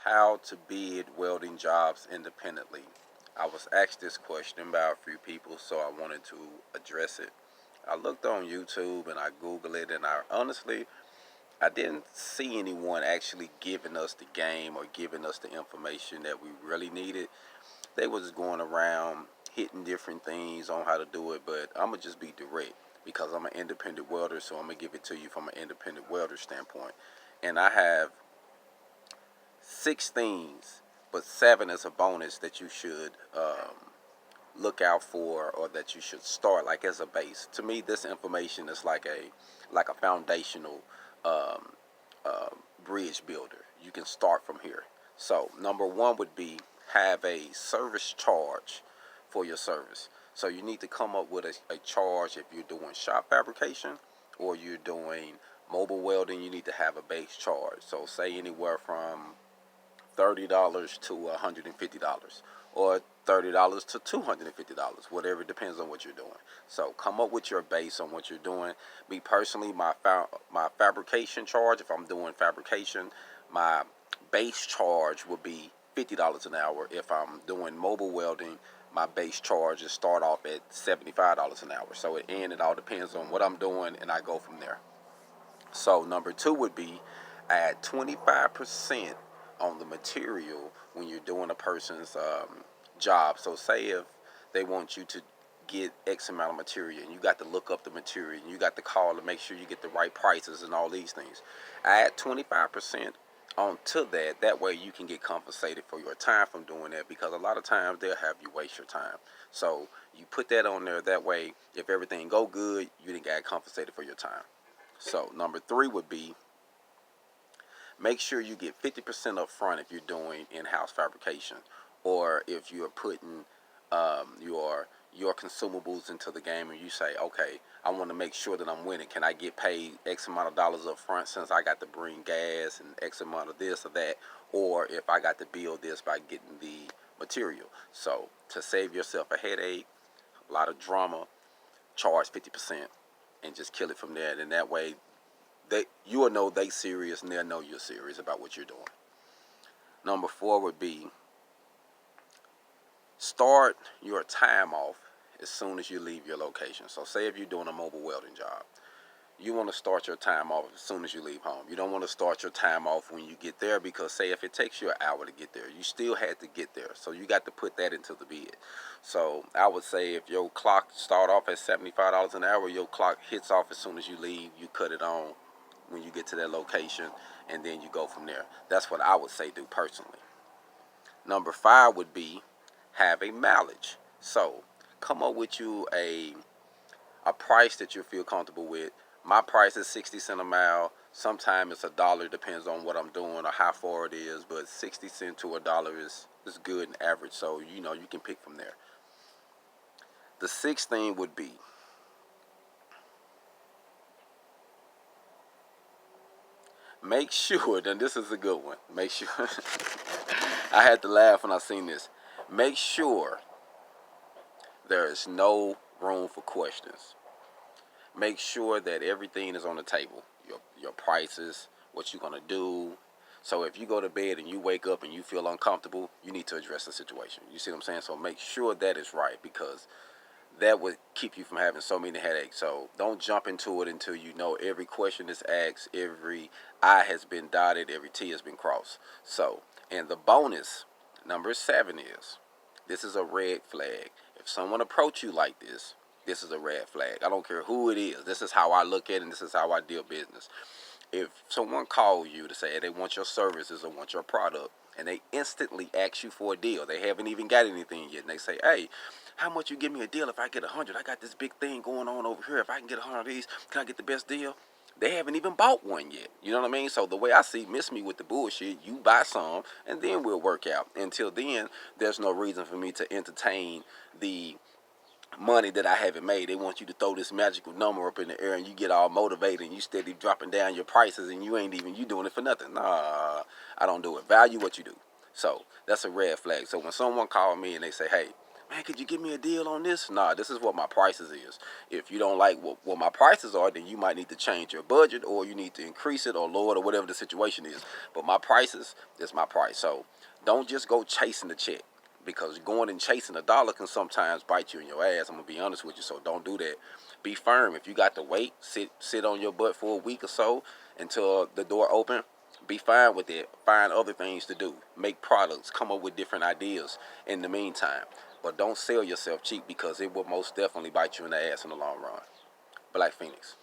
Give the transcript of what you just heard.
How to bid welding jobs independently. I was asked this question by a few people, so I wanted to address it. I looked on YouTube and I Googled it, and I didn't see anyone actually giving us the game or giving us the information that we really needed. They was going around hitting different things on how to do it, but I'm going to just be direct because I'm an independent welder, so I'm going to give it to you from an independent welder standpoint. And I have 6 things, but 7 is a bonus that you should look out for, or that you should start like as a base. To me, this information is like a foundational um, bridge builder. You can start from here. So number 1 would be have a service charge for your service. So you need to come up with a charge. If you're doing shop fabrication or you're doing mobile welding, you need to have a base charge. So say anywhere from $30 to $150, or $30 to $250, whatever, depends on what you're doing. So come up with your base on what you're doing. Me personally, my fabrication charge, if I'm doing fabrication, my base charge would be $50 an hour. If I'm doing mobile welding, my base charge is start off at $75 an hour. So it all depends on what I'm doing, and I go from there. So number 2 would be add 25% on the material when you're doing a person's job. So say if they want you to get X amount of material, and you got to look up the material, and you got to call to make sure you get the right prices and all these things. Add 25% onto that. That way you can get compensated for your time from doing that, because a lot of times they'll have you waste your time. So you put that on there. That way, if everything go good, you didn't get compensated for your time. So number 3 would be make sure you get 50% up front if you're doing in-house fabrication, or if you're putting your consumables into the game, and you say, okay, I want to make sure that I'm winning. Can I get paid X amount of dollars up front, since I got to bring gas and X amount of this or that, or if I got to build this by getting the material. So to save yourself a headache, a lot of drama, charge 50% and just kill it from there. And that way, you will know they serious, and they'll know you're serious about what you're doing. Number 4 would be start your time off as soon as you leave your location. So say if you're doing a mobile welding job, you want to start your time off as soon as you leave home. You don't want to start your time off when you get there, because say if it takes you an hour to get there, you still had to get there. So you got to put that into the bid. So I would say if your clock start off at $75 an hour, your clock hits off as soon as you leave. You cut it on when you get to that location, and then you go from there. That's what I would say do personally. Number 5 would be have a mileage. So come up with you a price that you feel comfortable with. My price is 60 cents a mile. Sometimes it's $1, depends on what I'm doing or how far it is, but 60 cents to $1 is good and average. So you can pick from there. The 6th thing would be make sure, and this is a good one, make sure, I had to laugh when I seen this. Make sure there is no room for questions. Make sure that everything is on the table. Your prices, what you're going to do. So if you go to bed and you wake up and you feel uncomfortable, you need to address the situation. You see what I'm saying? So make sure that is right, because that would keep you from having so many headaches. So don't jump into it until you know every question is asked, every I has been dotted, every T has been crossed. So, and the bonus, number 7 is, this is a red flag. If someone approach you like this, this is a red flag. I don't care who it is. This is how I look at it, and this is how I deal business. If someone calls you to say they want your services or want your product, and they instantly ask you for a deal, they haven't even got anything yet, and they say, hey, how much you give me a deal if I get 100? I got this big thing going on over here. If I can get 100 of these, can I get the best deal? They haven't even bought one yet. You know what I mean? So the way I see, miss me with the bullshit. You buy some, and then we'll work out. Until then, there's no reason for me to entertain the money that I haven't made. They want you to throw this magical number up in the air, and you get all motivated, and you steady dropping down your prices, and you doing it for nothing. Nah, I don't do it. Value what you do. So that's a red flag. So when someone calls me and they say, hey, man, could you give me a deal on this? Nah, this is what my prices is. If you don't like what my prices are, then you might need to change your budget, or you need to increase it or lower it, or whatever the situation is. But my prices is my price. So don't just go chasing the check, because going and chasing a dollar can sometimes bite you in your ass. I'm gonna be honest with you. So don't do that. Be firm. If you got to wait, sit on your butt for a week or so until the door open. Be fine with it. Find other things to do. Make products. Come up with different ideas in the meantime. But don't sell yourself cheap, because it will most definitely bite you in the ass in the long run. Black Phoenix.